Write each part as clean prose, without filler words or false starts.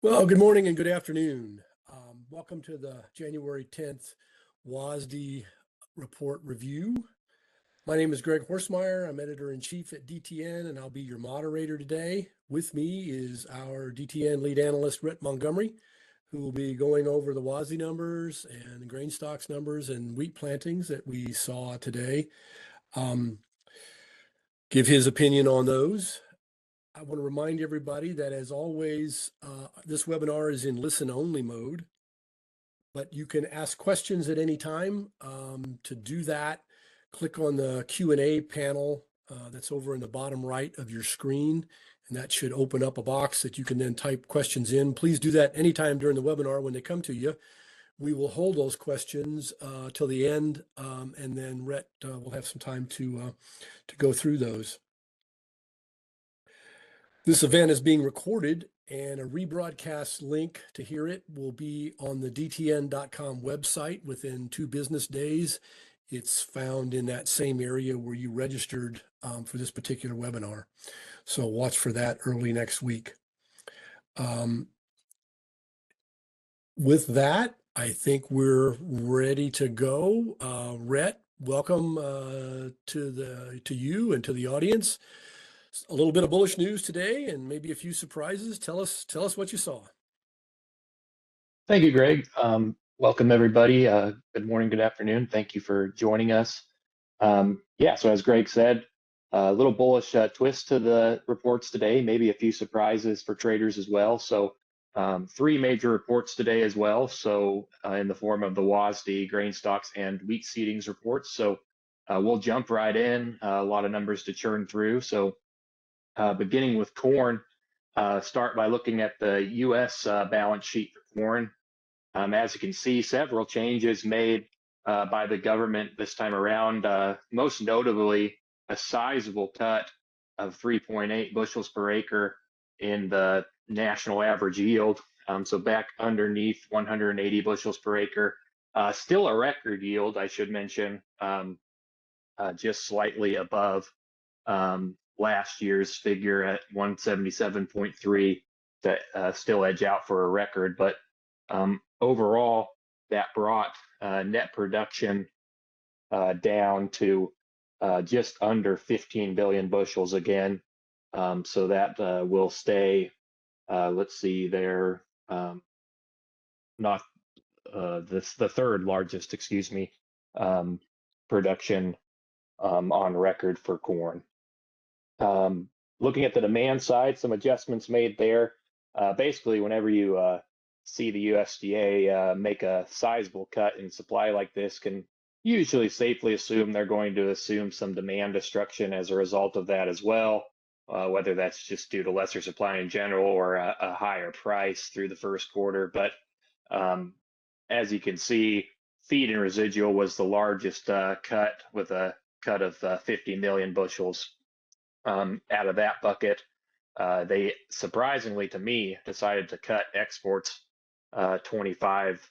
Well, good morning and good afternoon. Welcome to the January 10th WASDE report review. My name is Greg Horstmeyer. I'm editor-in-chief at DTN, and I'll be your moderator today. With me is our DTN lead analyst, Rhett Montgomery, who will be going over the WASDE numbers and the grain stocks numbers and wheat plantings that we saw today. Give his opinion on those. I want to remind everybody that, as always, this webinar is in listen-only mode, but you can ask questions at any time. To do that, click on the Q&A panel that's over in the bottom right of your screen, and that should open up a box that you can then type questions in. Please do that anytime during the webinar when they come to you. We will hold those questions till the end, and then Rhett will have some time to go through those. This event is being recorded, and a rebroadcast link to hear it will be on the dtn.com website within 2 business days. It's found in that same area where you registered for this particular webinar. So watch for that early next week. With that, I think we're ready to go. Rhett, welcome to you and to the audience. A little bit of bullish news today and maybe a few surprises. Tell us what you saw. Thank you, Greg. Welcome everybody. Good morning, good afternoon. Thank you for joining us. So as Greg said, a little bullish twist to the reports today, maybe a few surprises for traders as well. So 3 major reports today as well. So in the form of the WASDE grain stocks and wheat seedings reports. So we'll jump right in, a lot of numbers to churn through. So beginning with corn, start by looking at the U.S. balance sheet for corn. As you can see, several changes made by the government this time around, most notably a sizable cut of 3.8 bushels per acre in the national average yield. So back underneath 180 bushels per acre. Still a record yield, I should mention, just slightly above last year's figure at 177.3 to still edge out for a record. But overall, that brought net production down to just under 15 billion bushels again. So that will stay, let's see, they're not the third largest, production on record for corn. Looking at the demand side, some adjustments made there. Basically, whenever you see the USDA make a sizable cut in supply like this, can usually safely assume they're going to assume some demand destruction as a result of that as well, whether that's just due to lesser supply in general or a higher price through the first quarter. But as you can see, feed and residual was the largest cut, with a cut of 50 million bushels. Out of that bucket, they surprisingly to me decided to cut exports 25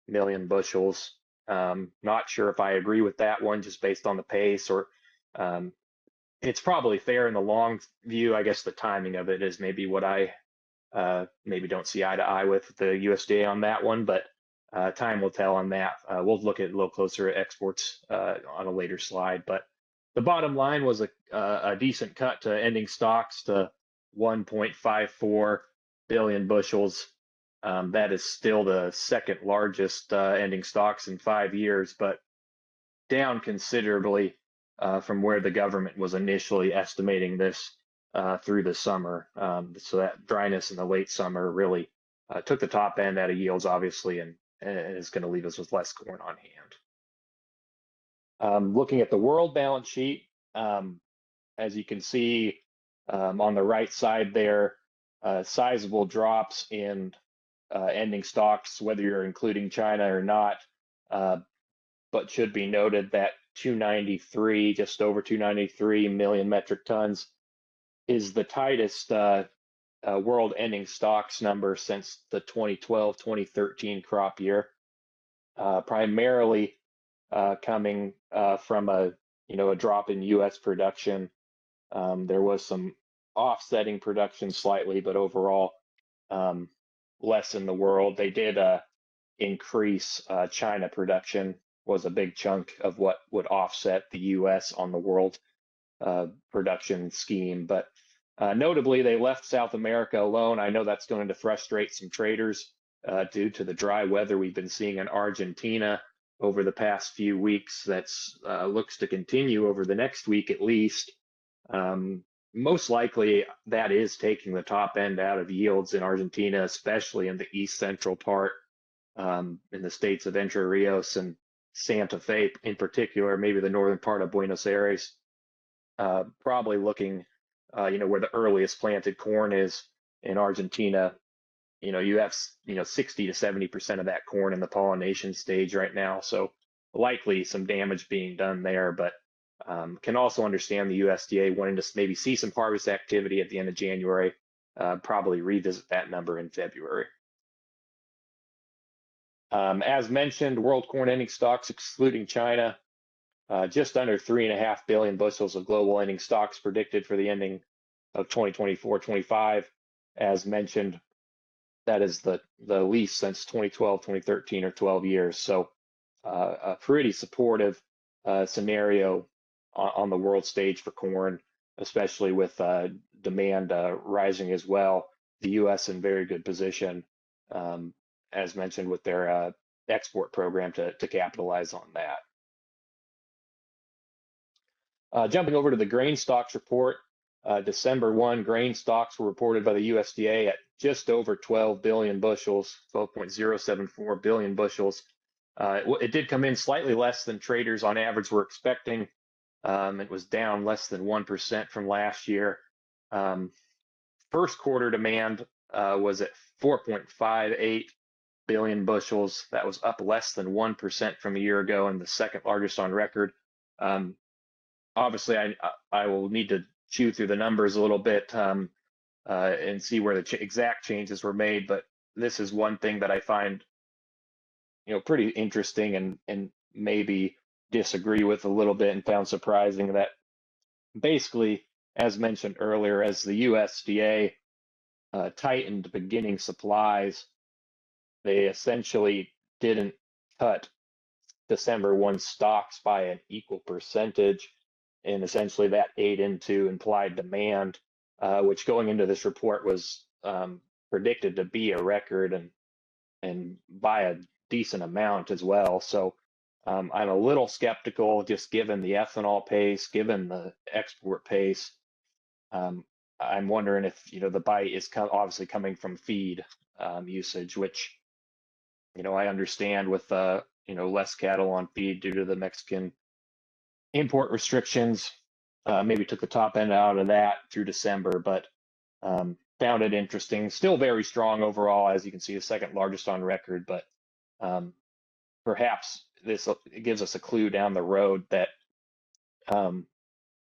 million bushels. Not sure if I agree with that one, just based on the pace, or it's probably fair in the long view. I guess the timing of it is maybe what I maybe don't see eye to eye with the USDA on that one, but time will tell on that. We'll look at a little closer at exports on a later slide. But the bottom line was a decent cut to ending stocks to 1.54 billion bushels. That is still the second largest ending stocks in 5 years, but down considerably from where the government was initially estimating this through the summer. So that dryness in the late summer really took the top end out of yields, obviously, and is going to leave us with less corn on hand. Looking at the world balance sheet, as you can see on the right side there, sizable drops in ending stocks, whether you're including China or not, but should be noted that 293, just over 293 million metric tons is the tightest world ending stocks number since the 2012-2013 crop year, primarily coming from a drop in U.S. production. There was some offsetting production slightly, but overall less in the world. They did increase China production, was a big chunk of what would offset the U.S. on the world production scheme. But notably, they left South America alone. I know that's going to frustrate some traders due to the dry weather we've been seeing in Argentina over the past few weeks. That's looks to continue over the next week at least. Most likely, that is taking the top end out of yields in Argentina, especially in the east central part, in the states of Entre Rios and Santa Fe in particular, maybe the northern part of Buenos Aires. Probably looking, where the earliest planted corn is in Argentina. You have 60 to 70% of that corn in the pollination stage right now, so likely some damage being done there. But can also understand the USDA wanting to maybe see some harvest activity at the end of January. Probably revisit that number in February. As mentioned, world corn ending stocks excluding China, just under 3.5 billion bushels of global ending stocks predicted for the ending of 2024-25. As mentioned, that is the least since 2012, 2013, or 12 years. So a pretty supportive scenario on the world stage for corn, especially with demand rising as well. The U.S. in very good position, as mentioned, with their export program to capitalize on that. Jumping over to the grain stocks report, December 1 grain stocks were reported by the USDA at just over 12 billion bushels, 12.074 billion bushels. It did come in slightly less than traders on average were expecting. It was down less than 1% from last year. First quarter demand was at 4.58 billion bushels. That was up less than 1% from a year ago and the second largest on record. Obviously, I will need to chew through the numbers a little bit and see where the exact changes were made. But this is one thing that I find, pretty interesting and maybe disagree with a little bit, and found surprising that basically, as mentioned earlier, as the USDA tightened beginning supplies, they essentially didn't cut December 1 stocks by an equal percentage. And essentially that ate into implied demand, which going into this report was predicted to be a record and by a decent amount as well. So I'm a little skeptical, just given the ethanol pace, given the export pace. I'm wondering if the bite is obviously coming from feed usage, which I understand with less cattle on feed due to the Mexican import restrictions. Maybe took the top end out of that through December, but found it interesting. Still very strong overall, as you can see, the second largest on record. But perhaps this gives us a clue down the road that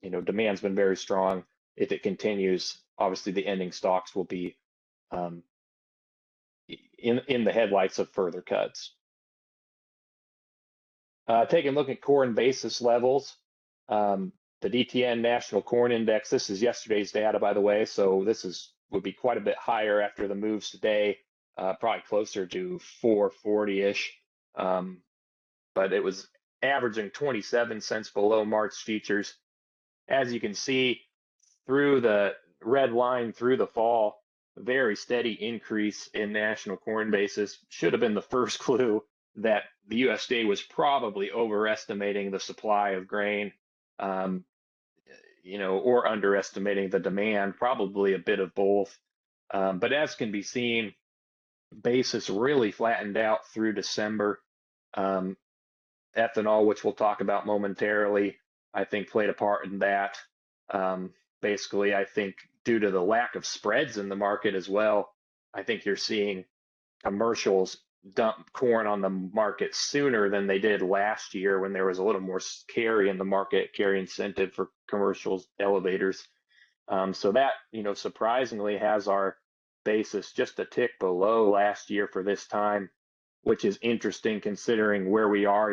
demand's been very strong. If it continues, obviously the ending stocks will be in the headlights of further cuts. Taking a look at corn basis levels. The DTN National Corn Index, this is yesterday's data, by the way, so this would be quite a bit higher after the moves today, probably closer to 440-ish, but it was averaging 27 cents below March futures. As you can see, through the red line through the fall, very steady increase in national corn basis. Should have been the first clue that the USDA was probably overestimating the supply of grain, or underestimating the demand, probably a bit of both. But as can be seen, basis really flattened out through December. Ethanol, which we'll talk about momentarily, I think played a part in that. Basically, I think due to the lack of spreads in the market as well, I think you're seeing commercials dump corn on the market sooner than they did last year when there was a little more carry in the market, carry incentive for commercials, elevators. So that, surprisingly has our basis just a tick below last year for this time, which is interesting considering where we are,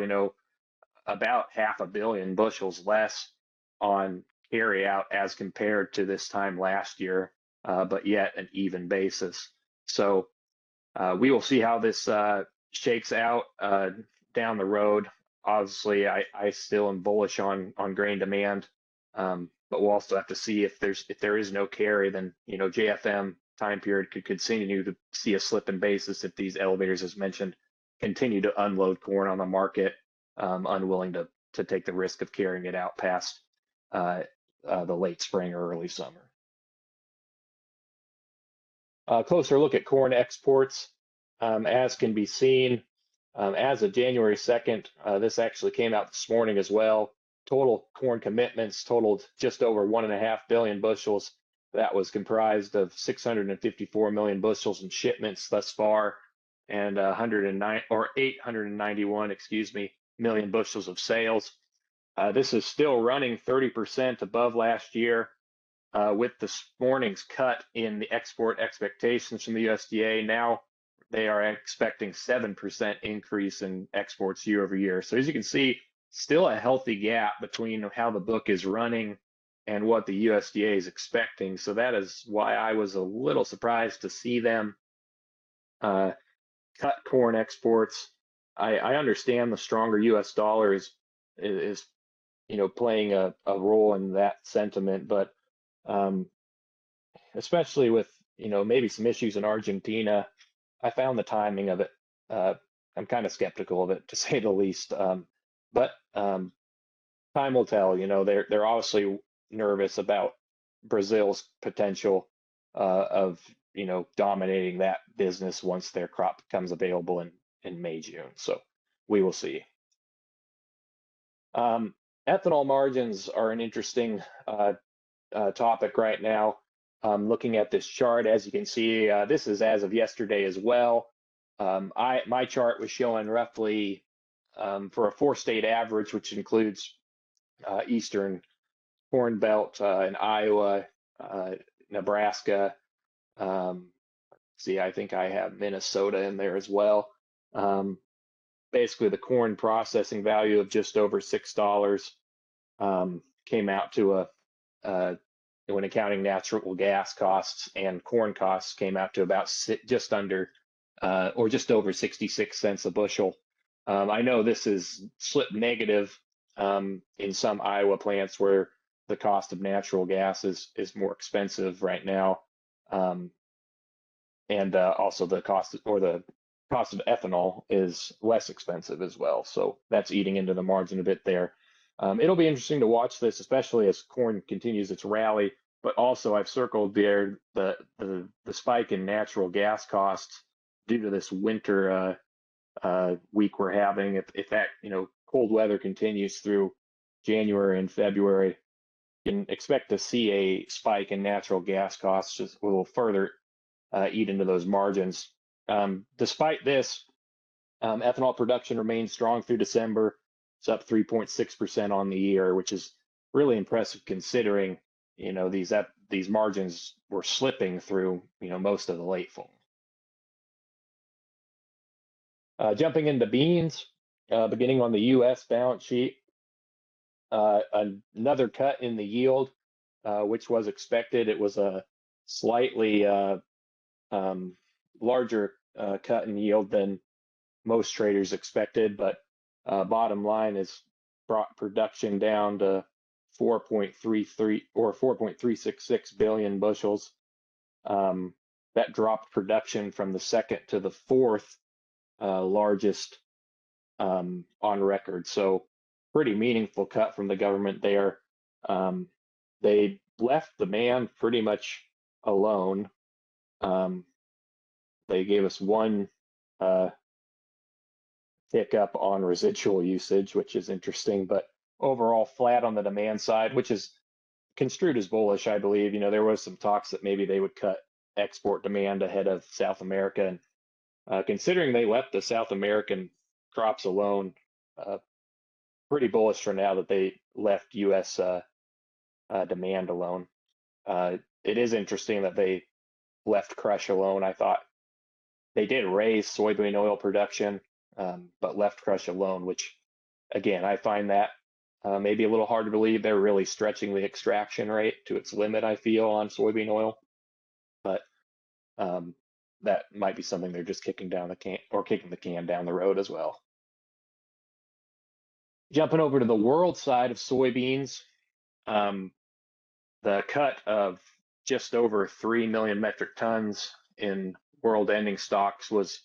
about 500 million bushels less on carry out as compared to this time last year, but yet an even basis. So We will see how this shakes out down the road. Obviously, I still am bullish on grain demand, but we'll also have to see if there is no carry, then JFM time period could continue to see a slip in basis if these elevators, as mentioned, continue to unload corn on the market, unwilling to take the risk of carrying it out past the late spring or early summer. Closer look at corn exports. As can be seen, as of January 2nd, this actually came out this morning as well. Total corn commitments totaled just over 1.5 billion bushels. That was comprised of 654 million bushels in shipments thus far, and 891, million bushels of sales. This is still running 30% above last year. With this morning's cut in the export expectations from the USDA, now they are expecting 7% increase in exports year over year. So as you can see, still a healthy gap between how the book is running and what the USDA is expecting. So that is why I was a little surprised to see them cut corn exports. I understand the stronger U.S. dollar is playing a role in that sentiment, but especially with maybe some issues in Argentina, I found the timing of it. I'm kind of skeptical of it, to say the least. But time will tell. They're obviously nervous about Brazil's potential of dominating that business once their crop becomes available in May, June. So we will see. Ethanol margins are an interesting topic right now. Looking at this chart, as you can see, this is as of yesterday as well. My chart was showing roughly for a 4-state average, which includes Eastern Corn Belt in Iowa, Nebraska. I think I have Minnesota in there as well. Basically, the corn processing value of just over $6 came out to when accounting natural gas costs and corn costs, came out to about just under or just over 66 cents a bushel. I know this is slipped negative in some Iowa plants where the cost of natural gas is more expensive right now, and also the cost of ethanol is less expensive as well. So that's eating into the margin a bit there. It'll be interesting to watch this, especially as corn continues its rally. But also, I've circled there the spike in natural gas costs due to this winter week we're having. If that cold weather continues through January and February, you can expect to see a spike in natural gas costs, just will further eat into those margins. Despite this, ethanol production remains strong through December. It's up 3.6% on the year, which is really impressive considering these margins were slipping through most of the late fall. Jumping into beans, beginning on the U.S. balance sheet, another cut in the yield, which was expected. It was a slightly larger cut in yield than most traders expected, but bottom line is brought production down to 4.33 or 4.366 billion bushels. That dropped production from the second to the fourth largest on record. So pretty meaningful cut from the government there. They left demand pretty much alone. They gave us one hiccup on residual usage, which is interesting, but overall flat on the demand side, which is construed as bullish, I believe. There was some talks that maybe they would cut export demand ahead of South America, and considering they left the South American crops alone, pretty bullish for now that they left U.S. Demand alone. It is interesting that they left crush alone. I thought they did raise soybean oil production, but left crush alone, which, again, I find that maybe a little hard to believe. They're really stretching the extraction rate to its limit, I feel, on soybean oil. But that might be something they're just kicking the can down the road as well. Jumping over to the world side of soybeans, the cut of just over 3 million metric tons in world ending stocks was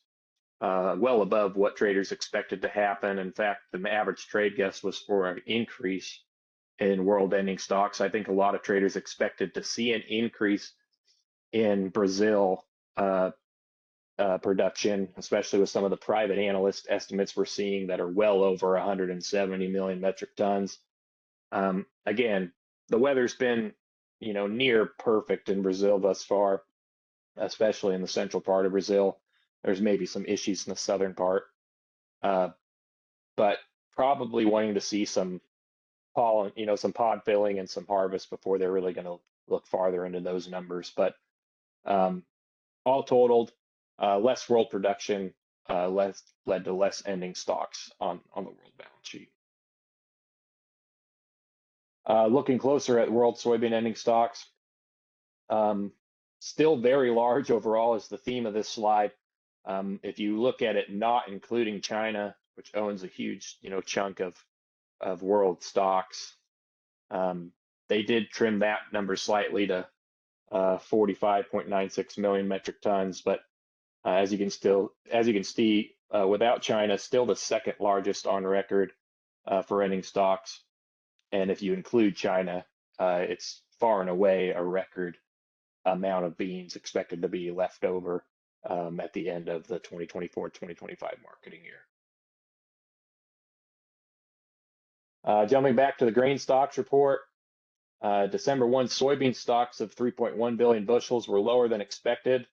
well above what traders expected to happen. In fact, the average trade guess was for an increase in world ending stocks. I think a lot of traders expected to see an increase in Brazil production, especially with some of the private analyst estimates we're seeing that are well over 170 million metric tons. Again, the weather's been, near perfect in Brazil thus far, especially in the central part of Brazil. There's maybe some issues in the southern part, but probably wanting to see some pollen, some pod filling and some harvest before they're really going to look farther into those numbers. But all totaled, less world production led to less ending stocks on the world balance sheet. Looking closer at world soybean ending stocks, still very large overall is the theme of this slide. If you look at it not including China, which owns a huge chunk of world stocks, they did trim that number slightly to 45.96 million metric tons, but as you can see, without China, still the second largest on record for ending stocks. And if you include China, it's far and away a record amount of beans expected to be left over at the end of the 2024-2025 marketing year. Jumping back to the grain stocks report, December 1 soybean stocks of 3.1 billion bushels were lower than expected,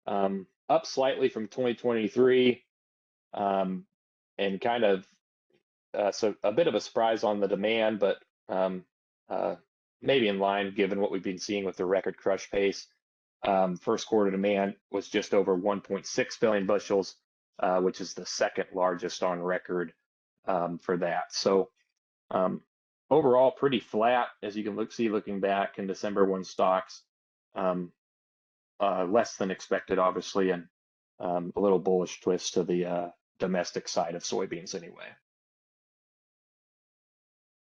up slightly from 2023, and kind of so a bit of a surprise on the demand, but maybe in line given what we've been seeing with the record crush pace. First quarter demand was just over 1.6 billion bushels, which is the second largest on record for that. So overall, pretty flat, as you can see looking back in December 1 stocks, less than expected, obviously, and a little bullish twist to the domestic side of soybeans anyway.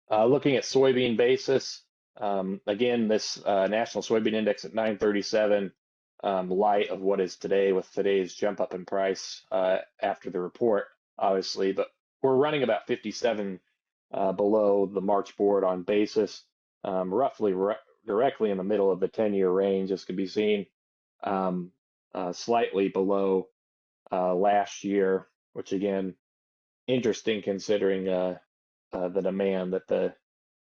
Looking at soybean basis, again, this national soybean index at 937, light of what is today with today's jump up in price after the report, obviously, but we're running about 57 below the March board on basis, roughly directly in the middle of the 10-year range, as can be seen, slightly below last year, which again, interesting considering the demand that the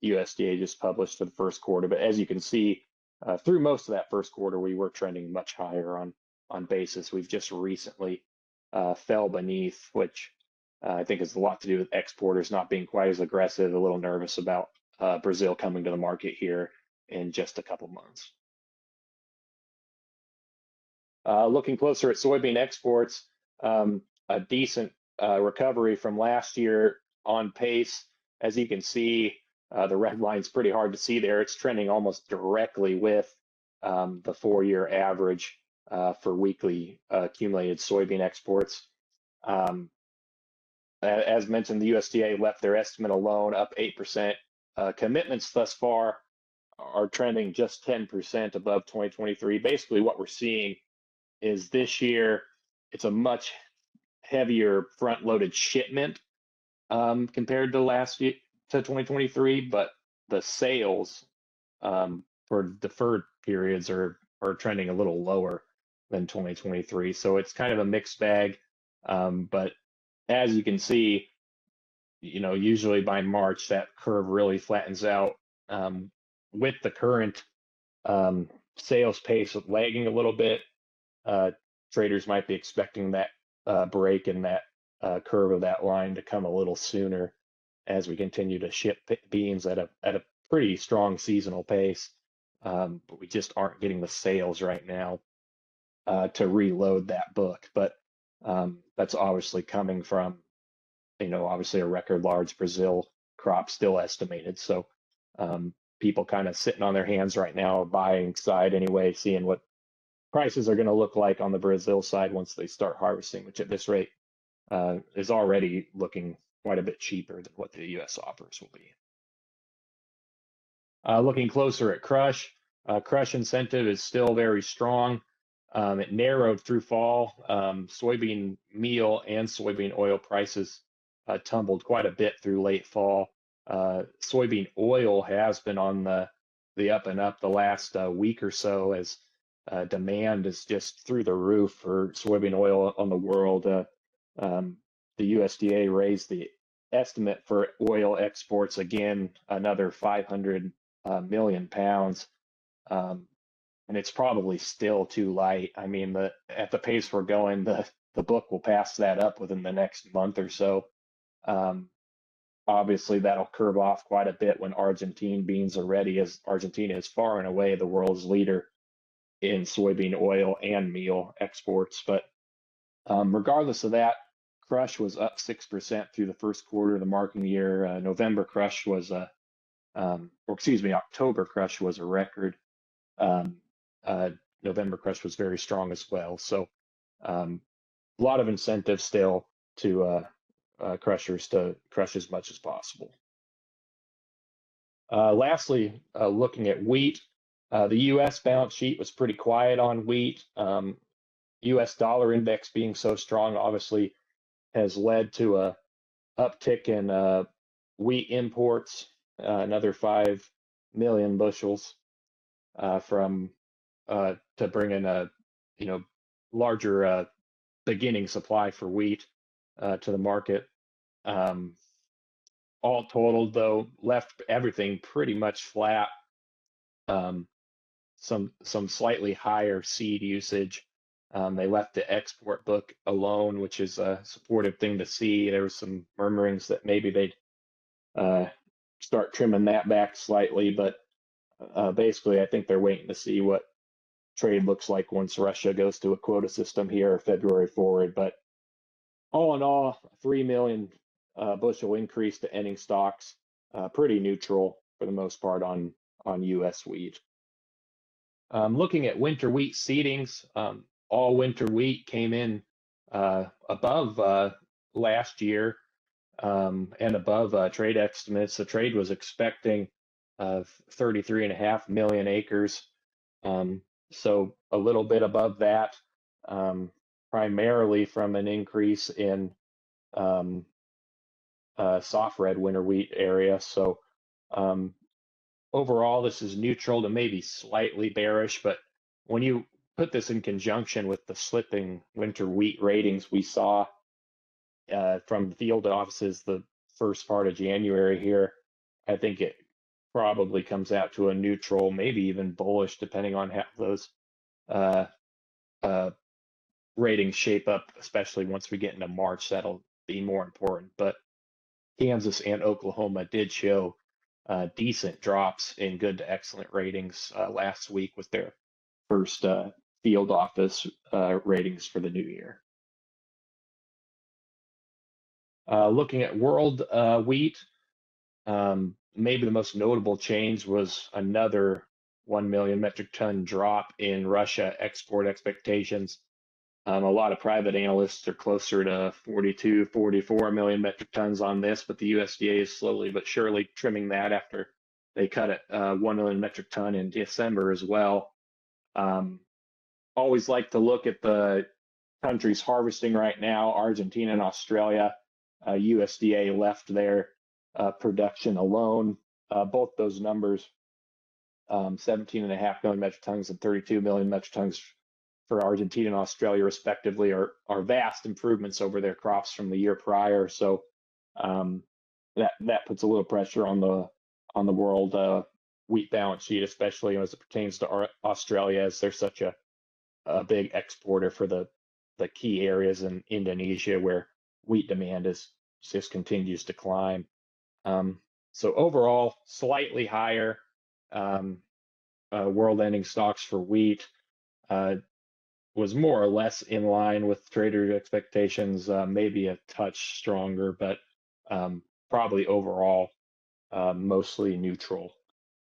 USDA just published for the first quarter. But as you can see, through most of that first quarter, we were trending much higher on basis. We've just recently fell beneath, which I think has a lot to do with exporters not being quite as aggressive, a little nervous about Brazil coming to the market here in just a couple months. Looking closer at soybean exports, a decent recovery from last year on pace. As you can see, the red line's pretty hard to see there. It's trending almost directly with the 4-year average for weekly accumulated soybean exports. As mentioned, the USDA left their estimate alone, up 8%. Commitments thus far are trending just 10% above 2023. Basically, what we're seeing is this year, it's a much heavier front-loaded shipment compared to last year, to 2023, but the sales for deferred periods are trending a little lower than 2023. So it's kind of a mixed bag. But as you can see, usually by March, that curve really flattens out. With the current sales pace lagging a little bit, traders might be expecting that break in that curve of that line to come a little sooner as we continue to ship beans at a pretty strong seasonal pace. But we just aren't getting the sales right now to reload that book. But that's obviously coming from, obviously a record large Brazil crop still estimated. So people kind of sitting on their hands right now, buying side anyway, seeing what prices are going to look like on the Brazil side once they start harvesting, which at this rate is already looking quite a bit cheaper than what the U.S. offers will be. Looking closer at crush, crush incentive is still very strong. It narrowed through fall. Soybean meal and soybean oil prices tumbled quite a bit through late fall. Soybean oil has been on the up and up the last week or so as demand is just through the roof for soybean oil on the world. The USDA raised the estimate for oil exports again, another 500 million pounds. And it's probably still too light. I mean, at the pace we're going, the book will pass that up within the next month or so. Obviously, that'll curb off quite a bit when Argentine beans are ready, as Argentina is far and away the world's leader in soybean oil and meal exports. But regardless of that, crush was up 6% through the first quarter of the marketing year. October crush was a record. November crush was very strong as well. So a lot of incentive still to crushers to crush as much as possible. Lastly, looking at wheat, the U.S. balance sheet was pretty quiet on wheat. U.S. dollar index being so strong obviously has led to a uptick in wheat imports, another 5 million bushels to bring in a larger beginning supply for wheat to the market. All totaled, though, left everything pretty much flat. Some slightly higher seed usage. They left the export book alone, which is a supportive thing to see. There was some murmurings that maybe they'd start trimming that back slightly, but basically I think they're waiting to see what trade looks like once Russia goes to a quota system here February forward. But all in all, 3 million bushel increase to ending stocks, pretty neutral for the most part on U.S. wheat. Looking at winter wheat seedings, all winter wheat came in above last year and above trade estimates. The trade was expecting 33.5 million acres. So a little bit above that, primarily from an increase in soft red winter wheat area. So overall, this is neutral to maybe slightly bearish, but when you put this in conjunction with the slipping winter wheat ratings we saw from field offices the first part of January here, I think it probably comes out to a neutral, maybe even bullish, depending on how those ratings shape up, especially once we get into March. That'll be more important. But Kansas and Oklahoma did show decent drops in good to excellent ratings last week with their first field office ratings for the new year. Looking at world wheat, maybe the most notable change was another 1 million metric ton drop in Russia export expectations. A lot of private analysts are closer to 42, 44 million metric tons on this, but the USDA is slowly but surely trimming that after they cut it 1 million metric ton in December as well. Always like to look at the countries harvesting right now, Argentina and Australia. USDA left their production alone. Both those numbers, 17.5 million metric tons and 32 million metric tons for Argentina and Australia, respectively, are vast improvements over their crops from the year prior. So that puts a little pressure on the world wheat balance sheet, especially as it pertains to Australia, as they're such a big exporter for the key areas in Indonesia where wheat demand just continues to climb. So overall, slightly higher world ending stocks for wheat was more or less in line with trader expectations, maybe a touch stronger, but probably overall mostly neutral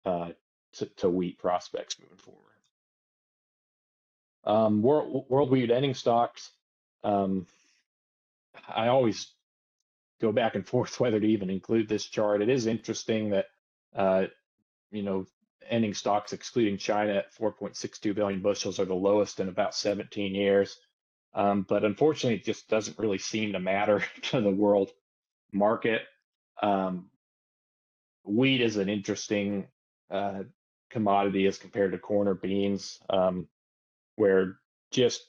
to wheat prospects moving forward. World wheat ending stocks. I always go back and forth whether to even include this chart. It is interesting that, you know, ending stocks excluding China at 4.62 billion bushels are the lowest in about 17 years. But unfortunately, it just doesn't really seem to matter to the world market. Wheat is an interesting commodity as compared to corn or beans, where just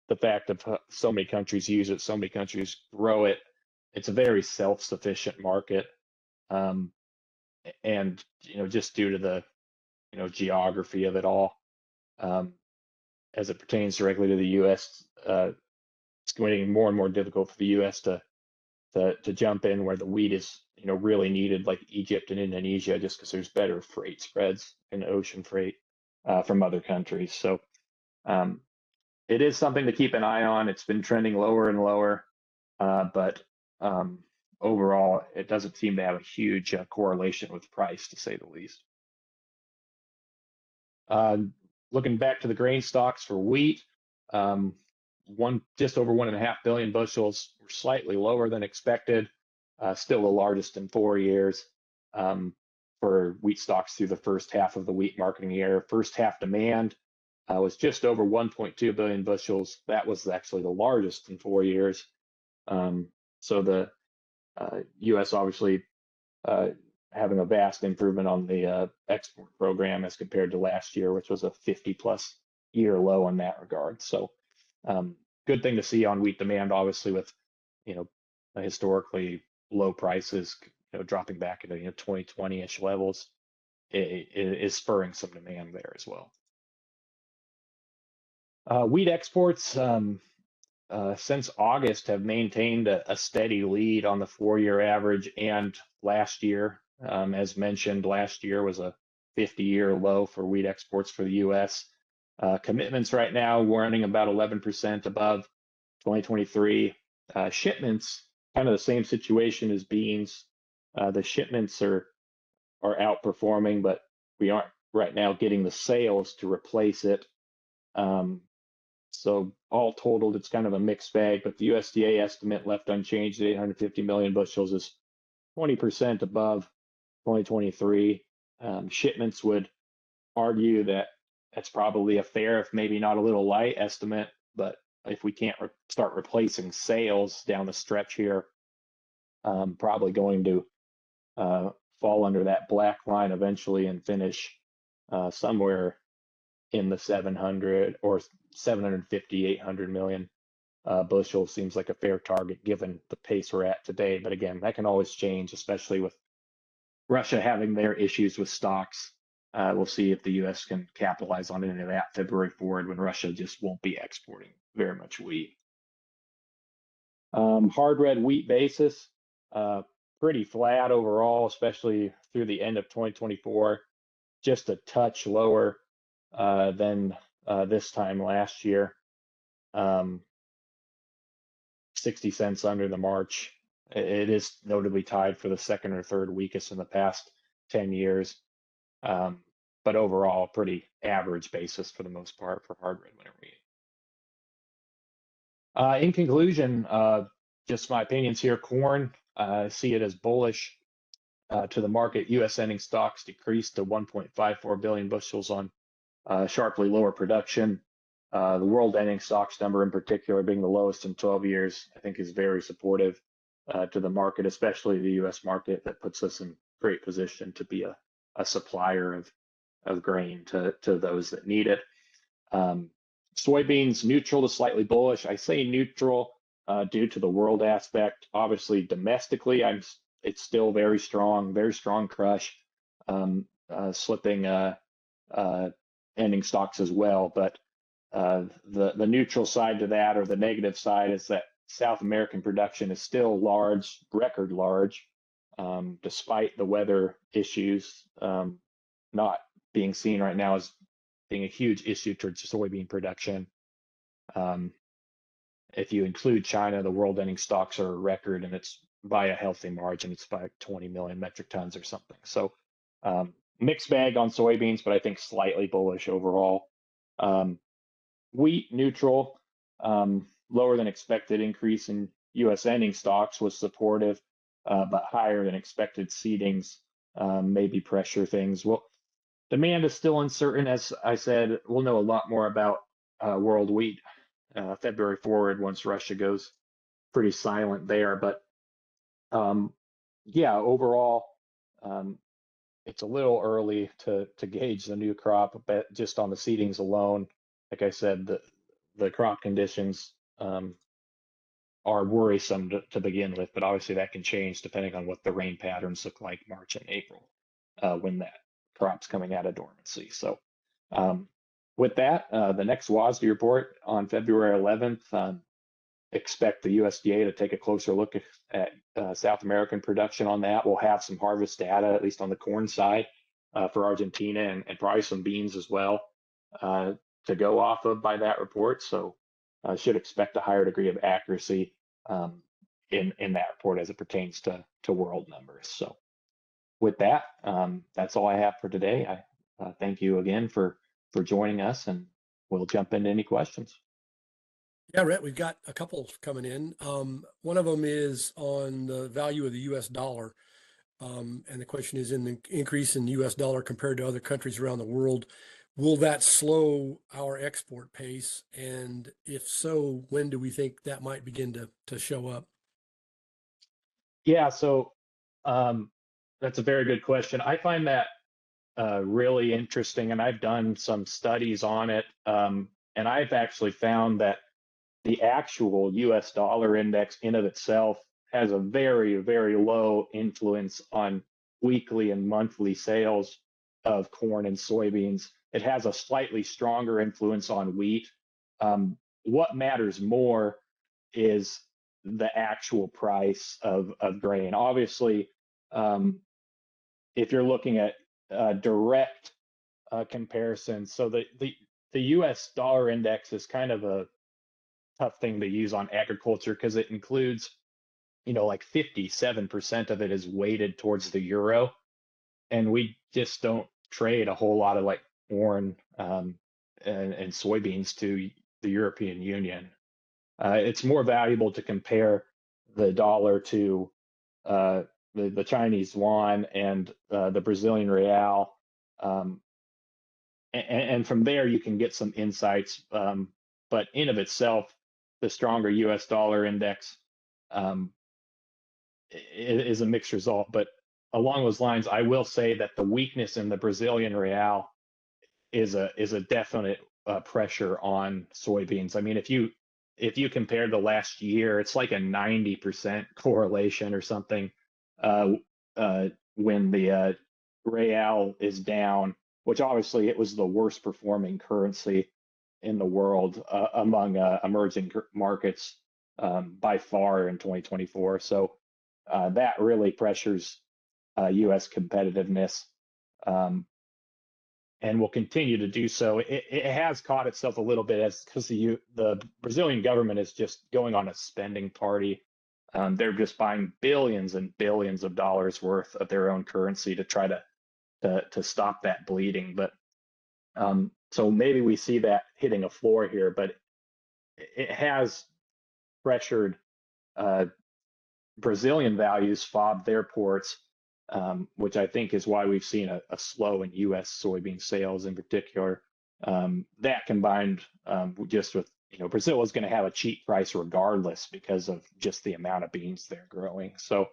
the fact of so many countries use it, so many countries grow it, it's a very self-sufficient market. And just due to the geography of it all, as it pertains directly to the U.S., it's getting more and more difficult for the U.S. to jump in where the wheat is really needed, like Egypt and Indonesia, just because there's better freight spreads and ocean freight from other countries. So it is something to keep an eye on. It's been trending lower and lower, but overall, it doesn't seem to have a huge correlation with price, to say the least. Looking back to the grain stocks for wheat, just over 1.5 billion bushels were slightly lower than expected, still the largest in 4 years for wheat stocks through the first half of the wheat marketing year. First half demand was just over 1.2 billion bushels. That was actually the largest in 4 years. So the U.S. obviously having a vast improvement on the export program as compared to last year, which was a 50-plus year low in that regard. So good thing to see on wheat demand, obviously, with historically low prices dropping back into 2020-ish levels. It is spurring some demand there as well. Wheat exports since August have maintained a steady lead on the 4-year average, and last year, as mentioned, last year was a 50-year low for wheat exports for the U.S. Commitments right now running about 11% above 2023. Shipments, kind of the same situation as beans. The shipments are outperforming, but we aren't right now getting the sales to replace it. So all totaled, it's kind of a mixed bag, but the USDA estimate left unchanged at 850 million bushels is 20% above 2023. Shipments would argue that that's probably a fair, if maybe not a little light estimate, but if we can't start replacing sales down the stretch here, probably going to fall under that black line eventually and finish somewhere in the 700 or 750, 800 million bushels seems like a fair target given the pace we're at today. But again, that can always change, especially with Russia having their issues with stocks. We'll see if the U.S. can capitalize on any of that February forward when Russia just won't be exporting very much wheat. Hard red wheat basis, pretty flat overall, especially through the end of 2024, just a touch lower than this time last year. 60 cents under the March. It is notably tied for the second or third weakest in the past 10 years. But overall, pretty average basis for the most part for hard red winter wheat. In conclusion, just my opinions here, corn, I see it as bullish to the market. U.S. ending stocks decreased to 1.54 billion bushels on sharply lower production. The world ending stocks number in particular being the lowest in 12 years, I think is very supportive to the market, especially the U.S. market. That puts us in great position to be a supplier of grain to those that need it. Soybeans neutral to slightly bullish. I say neutral due to the world aspect. Obviously, domestically, it's still very strong crush, slipping ending stocks as well. But the neutral side to that, or the negative side, is that South American production is still large, record large, despite the weather issues not being seen right now as being a huge issue towards soybean production. If you include China, the world ending stocks are a record, and it's by a healthy margin. It's by 20 million metric tons or something. So mixed bag on soybeans, but I think slightly bullish overall. Wheat neutral, lower than expected increase in U.S. ending stocks was supportive, but higher than expected seedings maybe pressure things. Well, demand is still uncertain. As I said, we'll know a lot more about world wheat February forward once Russia goes pretty silent there. But yeah, overall, it's a little early to gauge the new crop, but just on the seedings alone, like I said, the crop conditions are worrisome to begin with, but obviously that can change depending on what the rain patterns look like March and April when that crop's coming out of dormancy. So with that, the next WASDE report on February 11th, expect the USDA to take a closer look at South American production on that. We'll have some harvest data, at least on the corn side, for Argentina and probably some beans as well to go off of by that report. So I should expect a higher degree of accuracy in that report as it pertains to world numbers. So with that, that's all I have for today. I thank you again for joining us, and we'll jump into any questions. Yeah, Rhett, we've got a couple coming in. One of them is on the value of the US dollar. And the question is, in the increase in US dollar compared to other countries around the world, will that slow our export pace? And if so, when do we think that might begin to show up? Yeah, so that's a very good question. I find that really interesting, and I've done some studies on it. And I've actually found that the actual US dollar index in of itself has a very, very low influence on weekly and monthly sales of corn and soybeans. It has a slightly stronger influence on wheat. What matters more is the actual price of grain. Obviously, if you're looking at direct comparison, so the US dollar index is kind of a tough thing to use on agriculture because it includes, like 57% of it is weighted towards the euro. And we just don't trade a whole lot of like corn and soybeans to the European Union. It's more valuable to compare the dollar to the Chinese yuan and the Brazilian real. And from there, you can get some insights. But in of itself, the stronger US dollar index is a mixed result. But along those lines, I will say that the weakness in the Brazilian real is a definite pressure on soybeans. I mean, if you compare the last year, it's like a 90% correlation or something when the real is down, which obviously it was the worst performing currency in the world among emerging markets by far in 2024. So that really pressures U.S. competitiveness and will continue to do so. It has caught itself a little bit because the Brazilian government is just going on a spending party. They're just buying billions and billions of dollars worth of their own currency to try to stop that bleeding. But so maybe we see that hitting a floor here, but it has pressured Brazilian values, fobbed their ports, which I think is why we've seen a slow in U.S. soybean sales in particular. That combined just with, Brazil is going to have a cheap price regardless because of just the amount of beans they're growing. So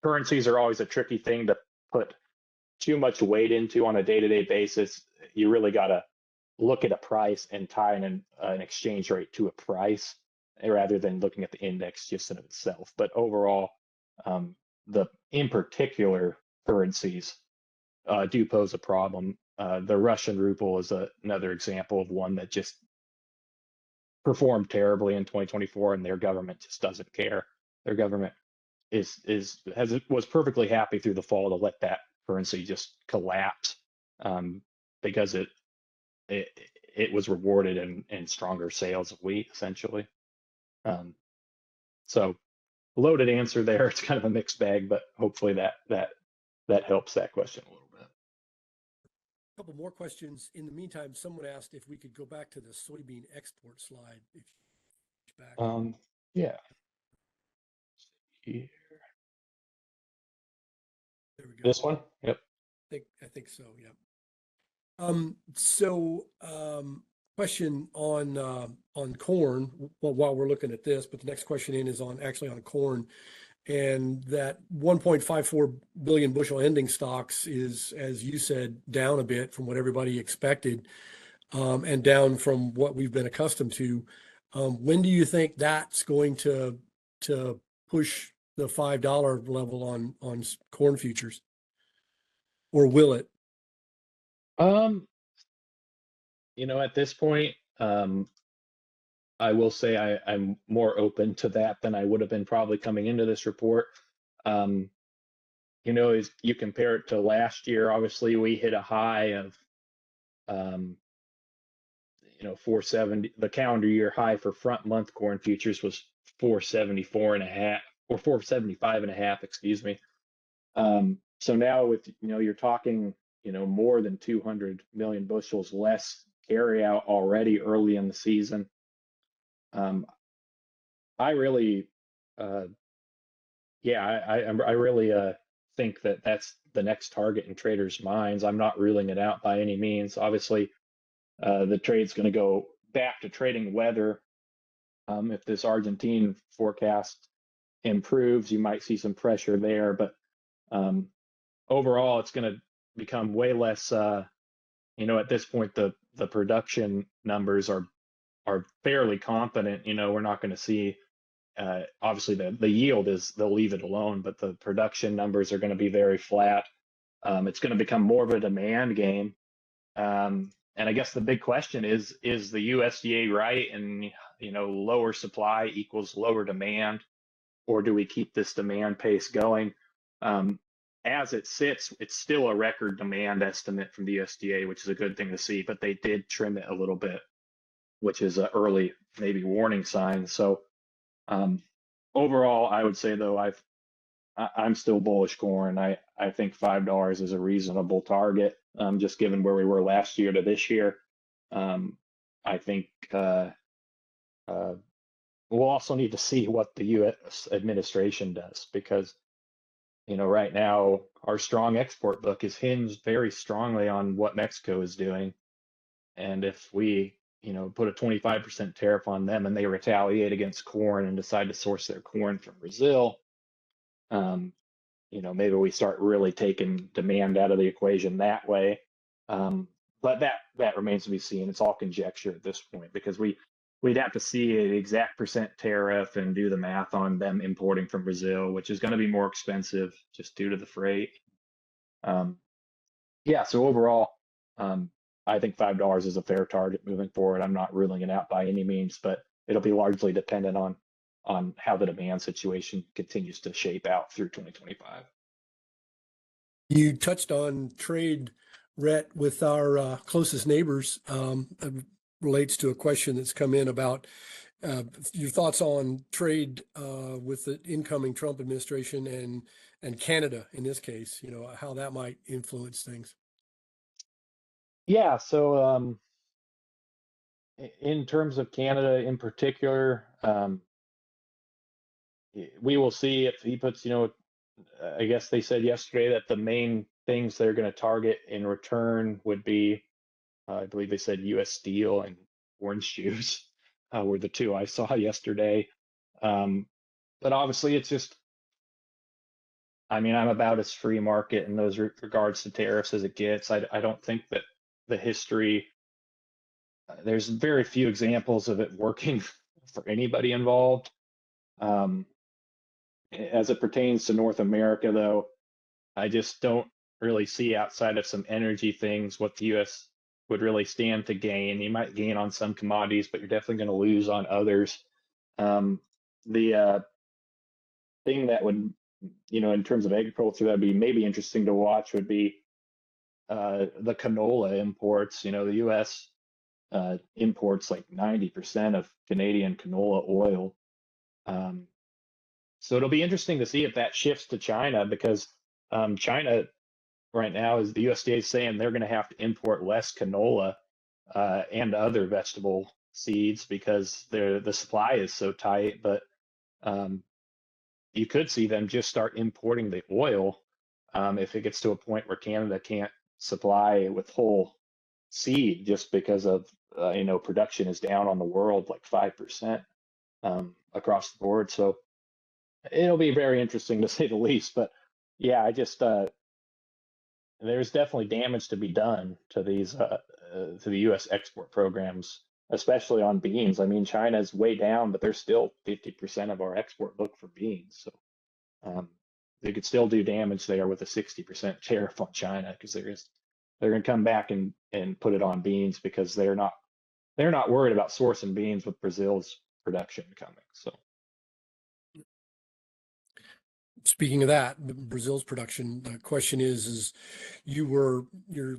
currencies are always a tricky thing to put too much weight into on a day-to-day basis. You really got to look at a price and tie an exchange rate to a price rather than looking at the index just in itself. But overall, in particular currencies do pose a problem. The Russian ruble is another example of one that just performed terribly in 2024, and their government just doesn't care. Their government was perfectly happy through the fall to let that currency just collapse because it was rewarded in stronger sales of wheat, essentially. So loaded answer there. It's kind of a mixed bag, but hopefully that helps that question a little bit. couple more questions. In the meantime, someone asked if we could go back to the soybean export slide. If back. Yeah. Here. There we go. This one? Yep. I think so. Yeah. Question on corn. Well, while we're looking at this, but the next question is on corn, and that 1.54 billion bushel ending stocks is, as you said, down a bit from what everybody expected, and down from what we've been accustomed to. When do you think that's going to push the $5 level on corn futures, or will it? At this point, I will say I'm more open to that than I would have been probably coming into this report. As you compare it to last year, obviously we hit a high of 470. The calendar year high for front month corn futures was 474 and a half, or 475 and a half, excuse me. So now with, you're talking, more than 200 million bushels less carry out already early in the season. I really, I really think that that's the next target in traders' minds. I'm not ruling it out by any means. Obviously, the trade's going to go back to trading weather. If this Argentine forecast improves, you might see some pressure there. But overall, it's going to become way less. At this point, the production numbers are fairly confident. We're not going to see. Obviously, the yield they'll leave it alone, but the production numbers are going to be very flat. It's going to become more of a demand game. And I guess the big question is the USDA right? And, lower supply equals lower demand, or do we keep this demand pace going? As it sits, it's still a record demand estimate from the USDA, which is a good thing to see, but they did trim it a little bit, which is an early maybe warning sign. So overall, I would say though, I'm still bullish corn. I think $5 is a reasonable target, just given where we were last year to this year. I think we'll also need to see what the U.S. administration does, because right now our strong export book is hinged very strongly on what Mexico is doing, and if we put a 25% tariff on them and they retaliate against corn and decide to source their corn from Brazil, maybe we start really taking demand out of the equation that way. But that remains to be seen. It's all conjecture at this point, because we'd have to see an exact percent tariff and do the math on them importing from Brazil, which is going to be more expensive just due to the freight. So overall, I think $5 is a fair target moving forward. I'm not ruling it out by any means, but it'll be largely dependent on how the demand situation continues to shape out through 2025. You touched on trade, Rhett, with our closest neighbors. Relates to a question that's come in about your thoughts on trade with the incoming Trump administration and Canada in this case, how that might influence things. Yeah, so in terms of Canada in particular, we will see if he puts, I guess they said yesterday that the main things they're going to target in return would be, I believe they said U.S. steel and orange juice were the two I saw yesterday. But obviously it's just, I'm about as free market in those regards to tariffs as it gets. I don't think that the history, there's very few examples of it working for anybody involved. As it pertains to North America, though, I just don't really see, outside of some energy things, what the U.S. would really stand to gain. You might gain on some commodities, but you're definitely going to lose on others. The thing that would, in terms of agriculture, that'd be maybe interesting to watch would be the canola imports. The U.S. Imports like 90% of Canadian canola oil. So it'll be interesting to see if that shifts to China, because China right now is the USDA is saying they're going to have to import less canola and other vegetable seeds because the supply is so tight. But um, you could see them just start importing the oil if it gets to a point where Canada can't supply with whole seed just because of production is down on the world like 5% across the board. So it'll be very interesting to say the least. But yeah, I just there's definitely damage to be done to these to the U.S. export programs, especially on beans. I mean, China's way down, but they're still 50% of our export book for beans. So they could still do damage there with a 60% tariff on China because they're going to come back and put it on beans because they're not worried about sourcing beans with Brazil's production coming. So. Speaking of that, Brazil's production, the question is you're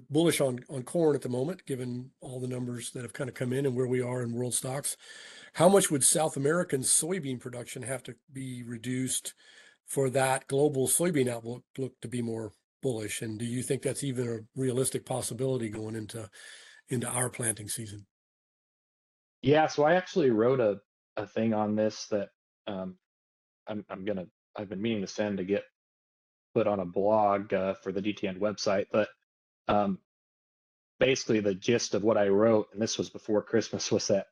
bullish on corn at the moment, given all the numbers that have kind of come in and where we are in world stocks. How much would South American soybean production have to be reduced for that global soybean outlook to be more bullish? And do you think that's even a realistic possibility going into our planting season? Yeah, so I actually wrote a thing on this that I've been meaning to send to get put on a blog for the DTN website. But basically, the gist of what I wrote, and this was before Christmas, was that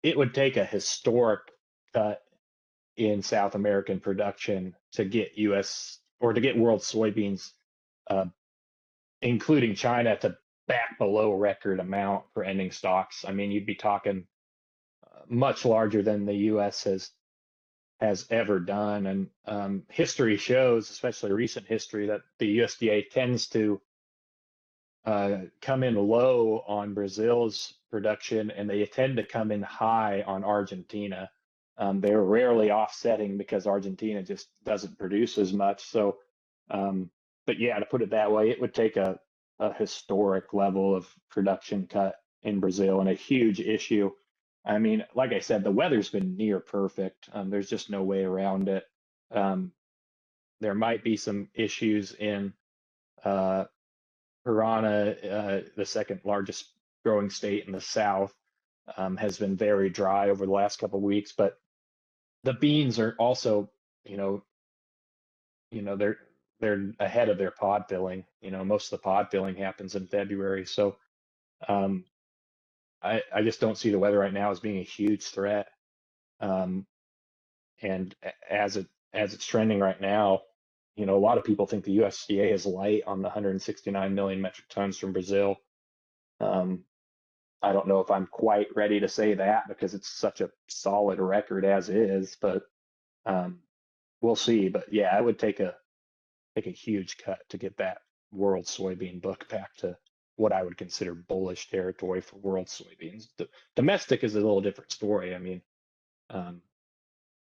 it would take a historic cut in South American production to get U.S. or to get world soybeans, including China, to back below record amount for ending stocks. I mean, you'd be talking much larger than the U.S. has ever done. And history shows, especially recent history, that the USDA tends to come in low on Brazil's production, and they tend to come in high on Argentina. They're rarely offsetting because Argentina just doesn't produce as much. So, but yeah, to put it that way, it would take a historic level of production cut in Brazil and a huge issue. I mean, like I said, the weather's been near perfect. There's just no way around it. There might be some issues in Parana, the second largest growing state in the South, has been very dry over the last couple of weeks. But the beans are also, they're ahead of their pod filling. Most of the pod filling happens in February. So I just don't see the weather right now as being a huge threat. And as it's trending right now, a lot of people think the USDA is light on the 169 million metric tons from Brazil. I don't know if I'm quite ready to say that because it's such a solid record as is, but we'll see. But yeah, it would take a huge cut to get that world soybean book back to what I would consider bullish territory for world soybeans. Domestic is a little different story. I mean,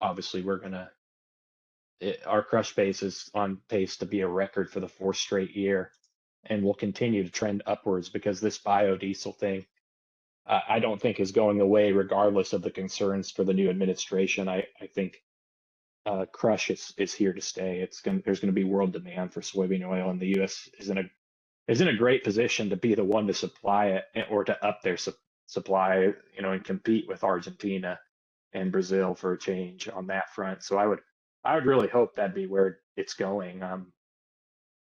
obviously our crush base is on pace to be a record for the fourth straight year, and will continue to trend upwards because this biodiesel thing, I don't think is going away regardless of the concerns for the new administration. I think crush is here to stay. There's going to be world demand for soybean oil, and the U.S. is in a great position to be the one to supply it or to up their supply, and compete with Argentina and Brazil for a change on that front. So I would really hope that'd be where it's going.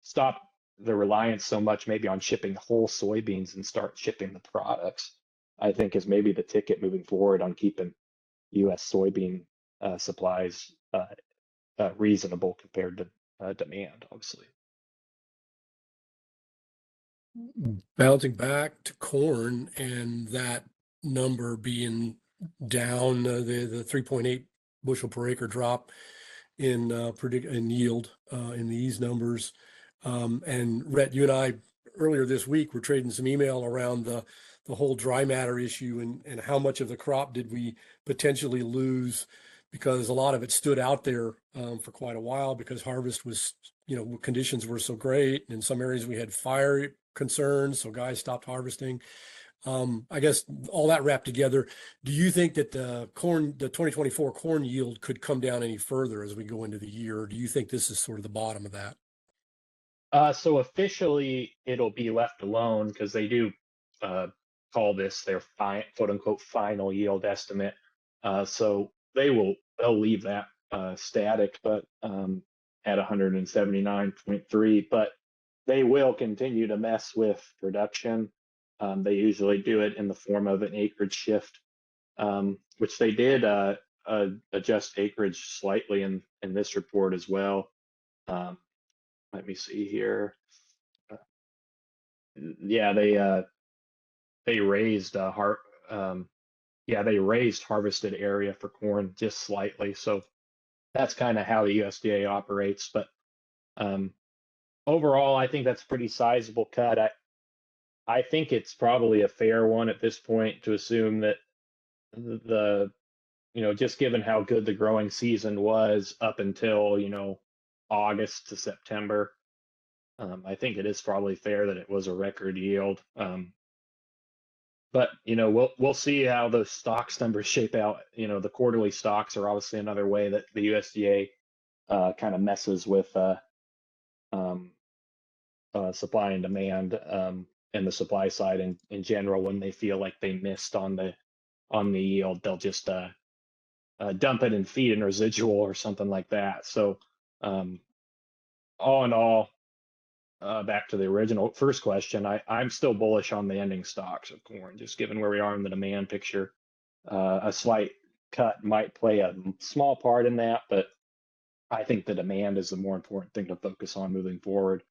Stop the reliance so much maybe on shipping whole soybeans and start shipping the products, I think is maybe the ticket moving forward on keeping U.S. soybean supplies reasonable compared to demand, obviously. Bouncing back to corn and that number being down, the 3.8 bushel per acre drop in yield in these numbers. And Rhett, you and I earlier this week were trading some email around the whole dry matter issue and how much of the crop did we potentially lose because a lot of it stood out there for quite a while because harvest was, conditions were so great. In some areas we had fire concerns, so guys stopped harvesting. I guess all that wrapped together, do you think that the 2024 corn yield could come down any further as we go into the year? Or do you think this is sort of the bottom of that? So officially, it'll be left alone because they do call this their quote unquote final yield estimate. So they'll leave that static, but at 179.3. But they will continue to mess with production. They usually do it in the form of an acreage shift, which they did adjust acreage slightly in this report as well. Let me see here. Yeah, they raised they raised harvested area for corn just slightly. So that's kind of how the USDA operates. But overall, I think that's a pretty sizable cut. I think it's probably a fair one at this point to assume that just given how good the growing season was up until, August to September, I think it is probably fair that it was a record yield. But we'll see how those stocks numbers shape out. The quarterly stocks are obviously another way that the USDA kind of messes with supply and demand and the supply side in general. When they feel like they missed on the yield, they'll just dump it and feed in residual or something like that. So all in all, back to the original first question, I'm still bullish on the ending stocks of corn, just given where we are in the demand picture. A slight cut might play a small part in that, but I think the demand is the more important thing to focus on moving forward,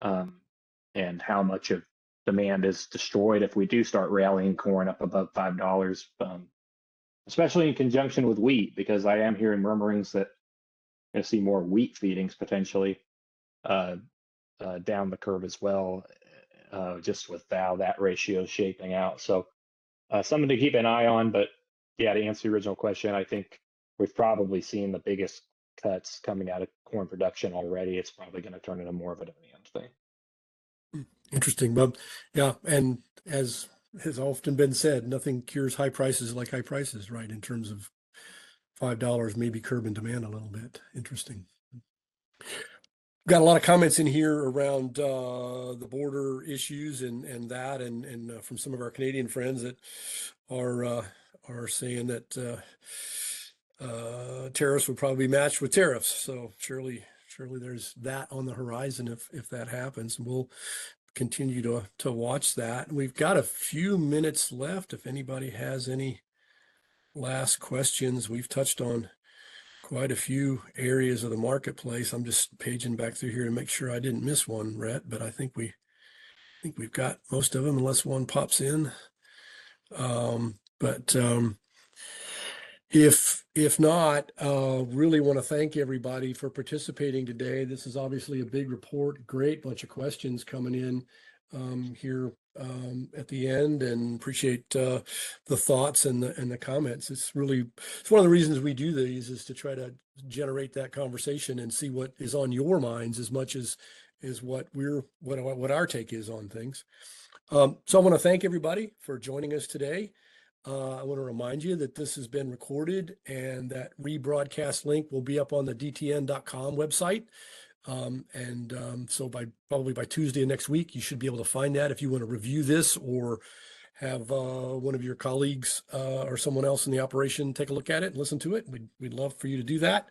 and how much of demand is destroyed if we do start rallying corn up above $5, especially in conjunction with wheat, because I am hearing murmurings that we're going to see more wheat feedings potentially down the curve as well, just with how that ratio is shaping out. So something to keep an eye on. But yeah, to answer the original question, I think we've probably seen the biggest cuts coming out of corn production already. It's probably going to turn into more of a demand thing. Interesting, Bob. Yeah, and as has often been said, nothing cures high prices like high prices, right? In terms of $5, maybe curbing demand a little bit. Interesting. Got a lot of comments in here around the border issues and from some of our Canadian friends that are saying that tariffs would probably be matched with tariffs. So surely there's that on the horizon if that happens. And we'll continue to watch that. We've got a few minutes left. If anybody has any last questions, we've touched on quite a few areas of the marketplace. I'm just paging back through here to make sure I didn't miss one, Rhett, but I think we've got most of them unless one pops in. If not, really want to thank everybody for participating today. This is obviously a big report, great bunch of questions coming in here at the end, and appreciate the thoughts and the comments. It's one of the reasons we do these, is to try to generate that conversation and see what is on your minds as much as what our take is on things. So I want to thank everybody for joining us today. I want to remind you that this has been recorded, and that rebroadcast link will be up on the dtn.com website. So probably by Tuesday of next week, you should be able to find that if you want to review this, or have one of your colleagues or someone else in the operation take a look at it and listen to it. We'd love for you to do that.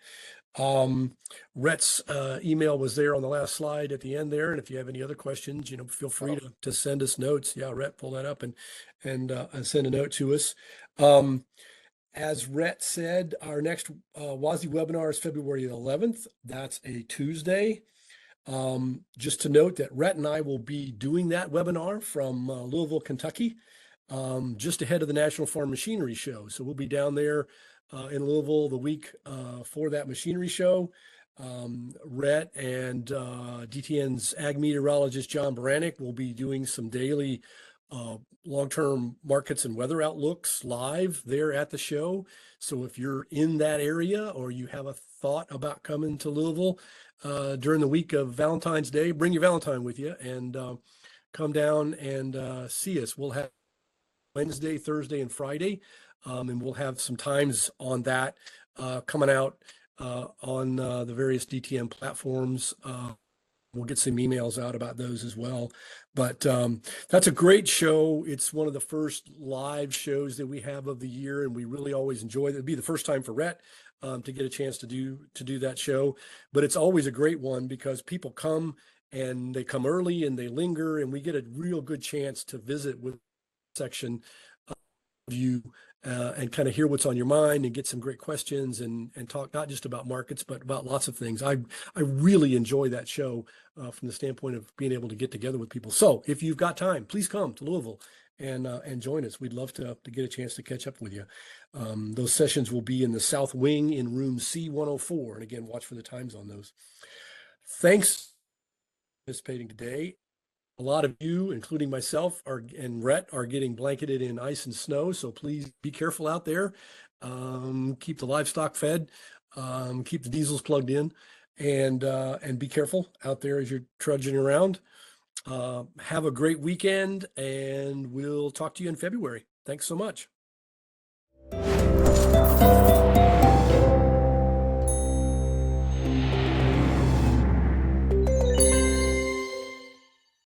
Rhett's email was there on the last slide at the end there. And if you have any other questions, feel free to send us notes. Yeah, Rhett, pull that up and send a note to us. As Rhett said, our next WASDE webinar is February 11th. That's a Tuesday. Just to note that Rhett and I will be doing that webinar from Louisville, Kentucky, just ahead of the National Farm Machinery Show. So we'll be down there in Louisville the week for that machinery show. Rhett and DTN's ag meteorologist John Baranek will be doing some daily long-term markets and weather outlooks live there at the show. So if you're in that area, or you have a thought about coming to Louisville during the week of Valentine's Day, bring your Valentine with you and come down and see us. We'll have Wednesday, Thursday, and Friday, and we'll have some times on that coming out on the various DTN platforms We'll get some emails out about those as well. But that's a great show. It's one of the first live shows that we have of the year, and we really always enjoy it. It'd be the first time for Rhett to get a chance to do that show. But it's always a great one because people come and they come early and they linger, and we get a real good chance to visit with section of you and kind of hear what's on your mind and get some great questions and talk not just about markets, but about lots of things. I really enjoy that show from the standpoint of being able to get together with people. So if you've got time, please come to Louisville and join us. We'd love to get a chance to catch up with you. Those sessions will be in the South Wing in room C104. And again, watch for the times on those. Thanks for participating today. A lot of you, including myself, and Rhett, are getting blanketed in ice and snow. So please be careful out there. Keep the livestock fed. Keep the diesels plugged in, and be careful out there as you're trudging around. Have a great weekend, and we'll talk to you in February. Thanks so much.